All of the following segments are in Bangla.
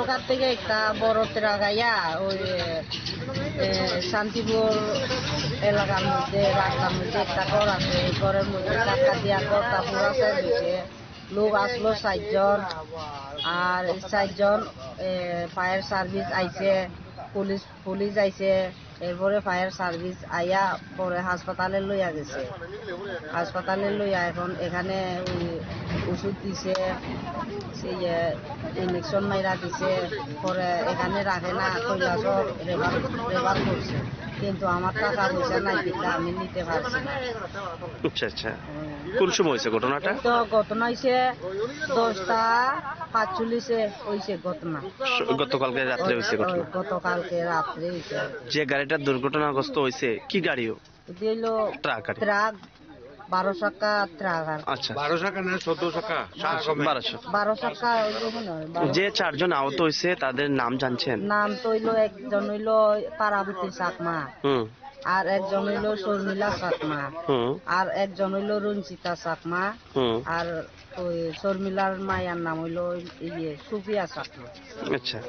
সরকার থেকে একটা বড় গাইয়া ওই শান্তিপুর এলাকার মধ্যে রাস্তার মধ্যে একটা ঘর আছে, এই ঘরের মধ্যে টাকা দিয়া ঘরটা পুরা শেষ হয়েছে। লোক আসলো ৬০ জন, আর ৬০ জন ফায়ার সার্ভিস আইছে, পুলিশ আইছে, এরপরে ফায়ার সার্ভিস আইয়া পরে হাসপাতালে লইয়া গেছে। হাসপাতালে লইয়া এখন এখানে ওই ওষুধ দিছে, সেই ইঞ্জেকশন মাইরা দিছে, পরে এখানে রাখে না, কৈলাসর রেফার করছে। কিন্তু আমার টাকা পয়সা নাই, কিন্তু আমি নিতে পারছি না। আচ্ছা আচ্ছা, কোন সময় হয়েছে ঘটনাটা? তো ঘটনা হয়েছে 10:45 হয়েছে ঘটনা। গতকালকে রাত্রে হয়েছে ঘটনা? গতকালকে রাত্রে হয়েছে। যে গাড়িটা দুর্ঘটনাগ্রস্ত হয়েছে কি গাড়িও? দিলো ট্রাক। ট্রাক, 12 চাকা ট্রাক। আচ্ছা, 12 চাকা না 14 চাকা? 12 চাকা। যে 4 জন আহত হয়েছে তাদের নাম জানছেন? নাম তো হইলো, একজন হইলো তারাপতি চাকমা, আর একজন হইলো শর্মিলা চাকমা, আর একজন হইলো রঞ্জিতা চাকমা, আর ওই শর্মিলার মায়ের নাম হইলো সুফিয়া চাকমা। আচ্ছা,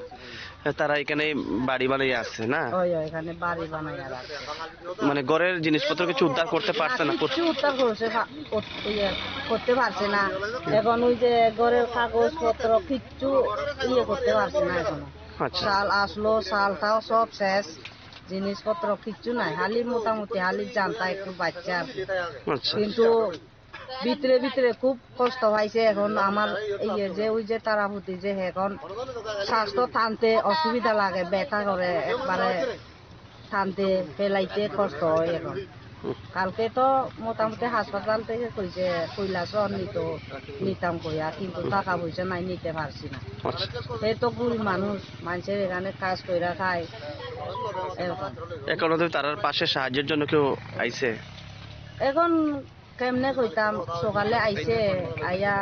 তারা এখানে বাড়ি বানিয়ে আছে না? এখানে বাড়ি বানাইয়া আছে। মানে ঘরের জিনিসপত্র কিছু উদ্ধার করতে পারছে না? কিছু উদ্ধার করতে পারছে না। এখন ওই যে ঘরের কাগজ পত্র কিচ্ছু করতে পারছে না এখনো। চাল আসলো, চালটাও সব শেষ, জিনিসপত্র কিচ্ছু নাই, খালি মোটামুটি খালি জানতা একটু বাচ্চা। কিন্তু ভিতরে ভিতরে খুব কষ্ট পাইছে। এখন আমার ওই যে তারাপতি যে এখন স্বাস্থ্য টানতে অসুবিধা লাগে, ব্যথা করে, একবারে টানতে ফেলাইতে কষ্ট হয় এখন। কালকে তো মোটামুটি হাসপাতাল থেকে কইছে কৈলাসর নিতাম কইয়া, কিন্তু টাকা পয়সা নাই, নিতে পারছি না। এই তো গরিব মানুষের এখানে কাজ কইরা খায়। এখন তার পাশে সাহায্যের জন্য কেউ আইছে? এখন কেমনে কইতাম, সকালে আইছে, আইয়া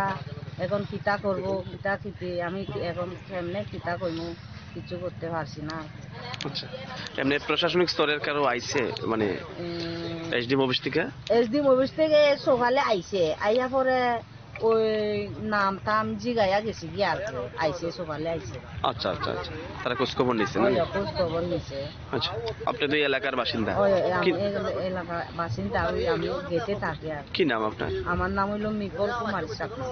এখন কিতা করব, কিতা খিতি আমি এখন কেমনে কিতা কইমু, কিছু করতে পারছি না। আচ্ছা, এমনি প্রশাসনিক স্তরের কারো আইছে, মানে এসডিএম অফিস থেকে সকালে আইছে, আইয়া পরে ওই নাম টাম জিগাইয়া গেছি কি, আর আইছে সকালে আইছে। আচ্ছা আচ্ছা আচ্ছা, তারা খোঁজ খবর নিছে? খোঁজ খবর নিছে। আচ্ছা, আপনি তো এই এলাকার বাসিন্দা? এলাকার বাসিন্দা, আমি গেটে থাকি। আর কি নাম আপনার? আমার নাম হইল মিকল কুমারী চাকমা।